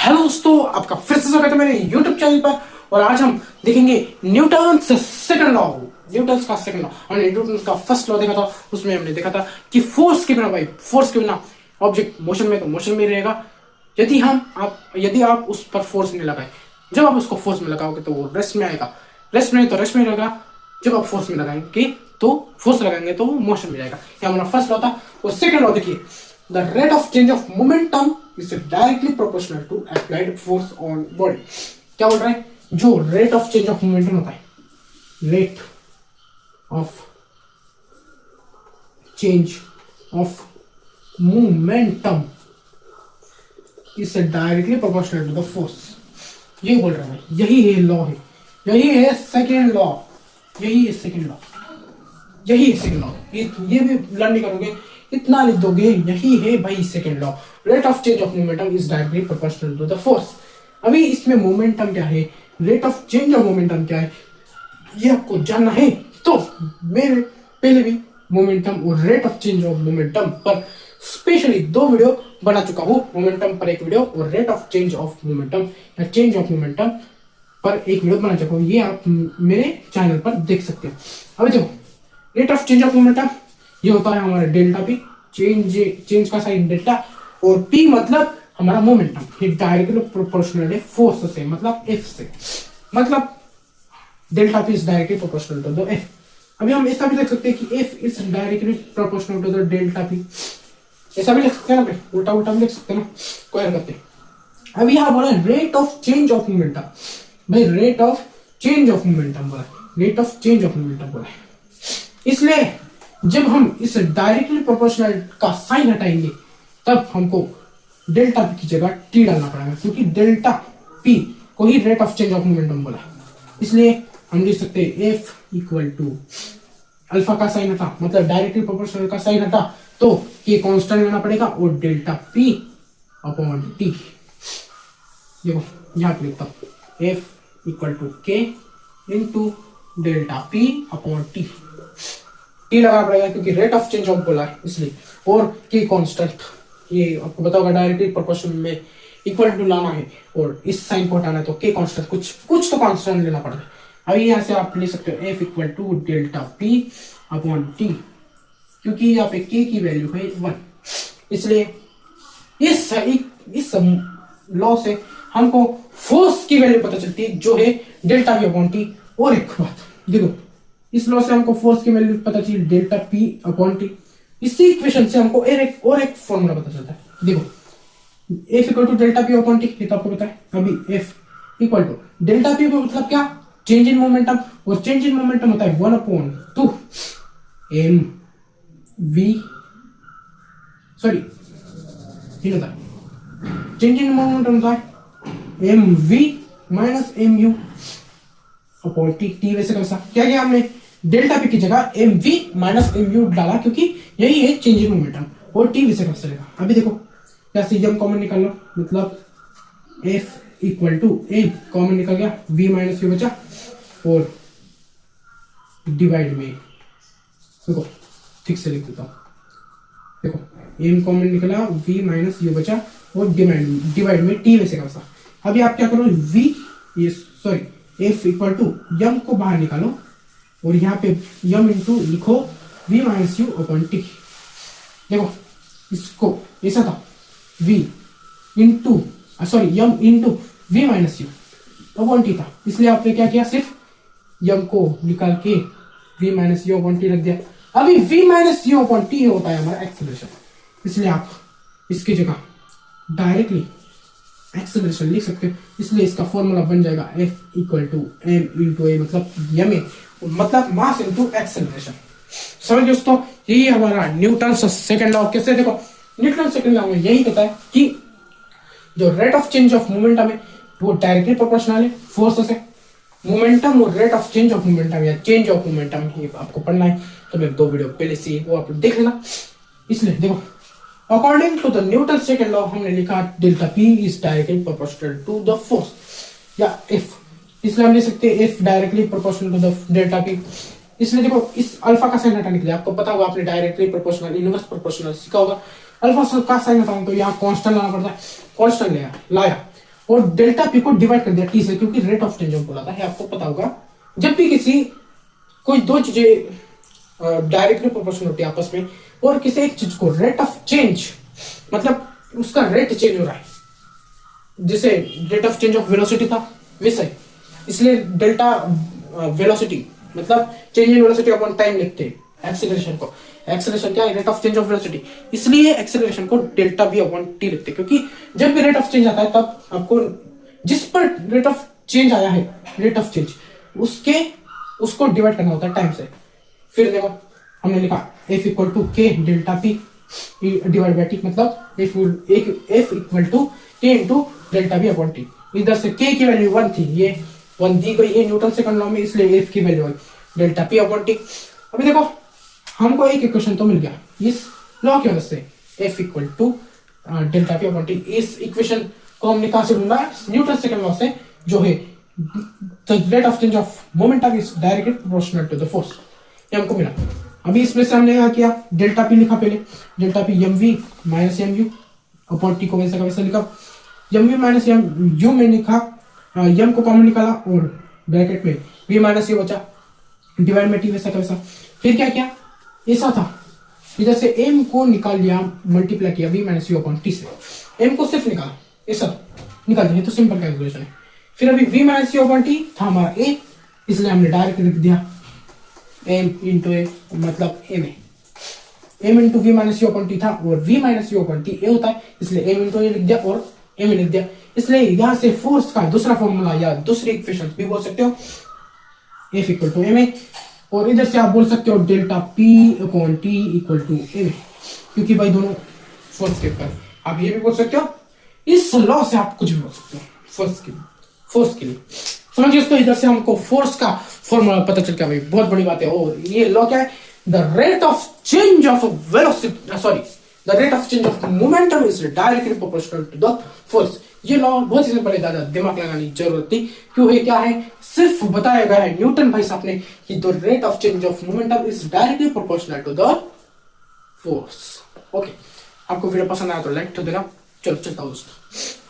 Hello दोस्तों, आपका फिर से स्वागत है मेरे YouTube चैनल पर। और आज हम देखेंगे न्यूटन्स सेकंड लॉ। न्यूटन्स का सेकंड लॉ, हमने न्यूटन्स का फर्स्ट लॉ देखा था। उसमें हमने देखा था कि फोर्स के बिना ऑब्जेक्ट मोशन में तो मोशन में रहेगा यदि आप उस पर फोर्स नहीं लगाए। जब आप उसको फोर्स में लगाओगे तो वो रेस्ट में आएगा, रेस्ट में रहेगा। जब आप फोर्स में लगाएंगे तो वो मोशन में जाएगा। ये हमारा फर्स्ट लॉ था। और सेकंड लॉ देखिए, the rate of change of momentum is directly proportional to applied force on body. क्या बोल रहा है? जो rate of change of momentum होता है, rate of change of momentum is directly proportional to the force. ये बोल रहा है, यही है लॉ है, यही है सेकेंड लॉ, यही है सेकेंड लॉ, यही है सेकेंड लॉ। ये भी लर्न नहीं करोगे, इतना लिख दोगे, यही है भाई second law. Rate of change of momentum is directly proportional to the force. अभी इसमें मोमेंटम क्या है, rate of change of momentum क्या है, ये आपको जानना है। तो मेरे पहले भी मोमेंटम और rate of change of momentum पर स्पेशली 2 वीडियो बना चुका हूं। मोमेंटम पर 1 वीडियो और rate of change of momentum या चेंज ऑफ मोमेंटम पर 1 वीडियो बना चुका हूं। ये आप मेरे चैनल पर देख सकते हैं। अभी देखो, rate of change of momentum ये होता है हमारा डेल्टा पी, चेंज का साइन डेल्टा, और पी मतलब हमारा मोमेंटम। ये डायरेक्टली प्रोपोर्शनल है फोर्स से, मतलब एफ से, मतलब delta P is directly proportional to the F. अभी हम ऐसा भी लिख सकते हैं कि F is directly proportional to the delta P. ऐसा भी लिख सकते हैं ना, उल्टा उल्टा भी लिख सकते हैं ना, कोई हरकत नहीं। अभी यहाँ बोला rate of change of momentum, भाई rate of change of momentum बोला, rate of change of momentum बोला। इसलिए जब हम इस डायरेक्टली प्रोपोर्शनल का साइन हटाएंगे तब हमको डेल्टा पी की जगह टी डालना पड़ेगा, क्योंकि डेल्टा पी को ही rate of change of momentum बोला। इसलिए हम लिख सकते हैं एफ इक्वल टू अल्फा का साइन हटा, मतलब डायरेक्टली प्रोपोर्शनल का साइन हटा तो ये कांस्टेंट लेना पड़ेगा, और डेल्टा पी अपॉन टी। देखो यहां पे लिखता हूं, F equal to K into delta P upon T. T लगाना पड़ेगा क्योंकि रेट ऑफ चेंज ऑफ बोला है इसलिए, और के कांस्टेंट, ये आपको पता होगा डायरेक्टली प्रोपोर्शनल में इक्वल टू लाना है और इस साइन को हटाना है, तो के कांस्टेंट कुछ तो कांस्टेंट लेना पड़ता है। अभी यहाँ से आप ले सकते हो F equal to delta P upon T, क्योंकि यहाँ पे के की वैल्यू है 1। इसलिए इस लॉ से हमको फोर्स की वैल्यू पता चलती है, जो है डेल्टा पी अपॉन टी। और एक बात देखो, इस लॉ से हमको फोर्स की वैल्यू पता चली डेल्टा पी अपॉन टी। इसी इक्वेशन से हमको एक फॉर्मूला पता चलता है। देखो F equal to delta P upon T, ये तो आपको पता है। अभी F equal to delta P मतलब क्या, चेंज इन मोमेंटम, और चेंज इन मोमेंटम होता है 1/2 एम वी, सॉरी ये होता है चेंज इन मोमेंटम होता है M V minus M U upon T. T वैसे कैसा क्या किया हमने, डेल्टा पी की जगह M V minus M U डाला, क्योंकि यही है चेंज इन मोमेंटम, और टी वैसे कैसे चलेगा। अभी देखो क्या सी एम कॉमन निकाल लो, मतलब F equal to M common निकल गया, वी माइनस यू बचा, और डिवाइड में देखो ठीक से लिख देता हूं। देखो एम कॉमन निकला, वी माइनस यू बचा, और डिवाइड में टी वैसे कैसा। अभी आप क्या करो, वी ये sorry F equal to M को बाहर निकालो, और यहाँ पे यम इंटू लिखो v minus U upon T. देखो इसको ऐसा था v into sorry M into v minus U upon T था, इसलिए आपने क्या किया, सिर्फ यम को निकाल के v minus U upon T रख दिया। अभी v minus U upon T होता है हमारा एक्सेलरेशन, इसलिए आप इसकी जगह डायरेक्टली एक्सेलरेशन लिख सकते हो। इसलिए इसका फॉर्मूला बन जाएगा F equal to M into A, मतलब यम ए, मतलब मास इंटू एक्सेलरेशन। समझ दोस्तों, यही हमारा न्यूटन सेकंड लॉ। कैसे देखो, न्यूटन सेकंड लॉ में यही कहता है कि जो rate of change of momentum है वो डायरेक्टली प्रोपोर्शनल है फोर्स से। मोमेंटम और rate of change of momentum या चेंज ऑफ मोमेंटम ही आपको पढ़ना है, तो मैं 2 वीडियो पहले से वो आप देख लेना। इसलिए देखो, according to the Newton second law हमने लिखा delta P is directly proportional to the force या एफ, इसलिए हम ले सकते हैं F directly proportional to the delta P. इसलिए देखो, इस अल्फा का साइन हटाने के लिए आपको पता होगा, आपने डायरेक्टली प्रोपोर्शनल इनवर्स प्रोपोर्शनल सीखा होगा। अल्फा का साइन हटाना तो यहाँ कांस्टेंट लाना पड़ता है, कांस्टेंट लाया, और डेल्टा पी को डिवाइड कर दिया टी से, क्योंकि रेट ऑफ चेंज बोला था, आपको पता होगा जब भी किसी कोई दो चीजें डायरेक्टली प्रोपोर्शनल होती है आपस में, और किसी एक चीज को रेट ऑफ चेंज मतलब उसका रेट चेंज हो रहा है, जैसे rate of change of velocity था वैसे, इसलिए डेल्टा वेलोसिटी मतलब change in velocity upon time लिखते हैं एक्सेलरेशन को। एक्सेलरेशन क्या है? Rate of change of velocity, इसलिए एक्सेलरेशन को डेल्टा वी अपॉन टी लिखते हैं, क्योंकि जब भी रेट ऑफ चेंज आता है तब आपको जिस पर रेट ऑफ चेंज आया है, रेट ऑफ चेंज उसको डिवाइड करना होता है टाइम से। फिर देखो हमने लिखा F equal to K delta P divide by T, मतलब F equal to K into delta B upon T. इधर से के की वैल्यू 1 थी, ये 1 दी गई है न्यूटन सेकंड लॉ में, इसलिए एफ की value delta P upon T. अभी देखो हमको एक इक्वेशन तो मिल गया इस लॉ की वजह से, F equal to delta P upon T. इस इक्वेशन को हमने कहां से ढूंढा? न्यूटन सेकंड लॉ से, जो है the rate of change of momentum is directly proportional to the force, ये हमको मिला। अभी इसमें से हमने क्या किया, डेल्टा पी लिखा पहले, delta P M V minus M U upon T को वैसा का वैसा लिखा, M V minus M U में लिखा, एम को कॉमन निकाला और ब्रैकेट में वी माइनस ये बचा, डिवाइड में टी वैसा का वैसा। फिर क्या किया, ऐसा था इधर से एम को निकाल लिया, मल्टीप्लाई किया V minus U upon T से, एम को सिर्फ निकाला, ऐसा निकाल दिया, तो सिंपल कैलकुलेशन है। फिर अभी V minus U upon T था हमारा ए, इसलिए हमने डायरेक्ट लिख दिया एम इंटू ए, मतलब M A, M into V minus U upon T था, और V minus U upon T A होता है, इसलिए एम इंटू ए लिख दिया और एम ए लिख दिया। इसलिए यहां से फोर्स का दूसरा फॉर्मूला या दूसरी इक्वेशन भी बोल सकते हो, F equal to M A, और इधर से आप बोल सकते हो delta P upon T equal to M A, क्योंकि भाई दोनों फोर्स के ऊपर। आप ये भी बोल सकते हो, इस लॉ से आप कुछ भी बोल सकते हो फोर्स के लिए समझिए दोस्तों। इधर से हमको फोर्स का फॉर्मूला पता चल गया भाई, बहुत बड़ी बात है। और ये लॉ क्या है? The rate of change of velocity, sorry the rate of change of momentum is directly proportional to the force. ये लॉ बहुत ही सिंपल है, ज्यादा दिमाग लगाने की जरूरत नहीं, क्यों है क्या है, सिर्फ बताया गया है न्यूटन भाई साहब ने कि the rate of change of momentum is directly proportional to the force. Okay, आपको वीडियो पसंद आया तो लाइक कर देना। चलो चलता हूँ दोस्तों।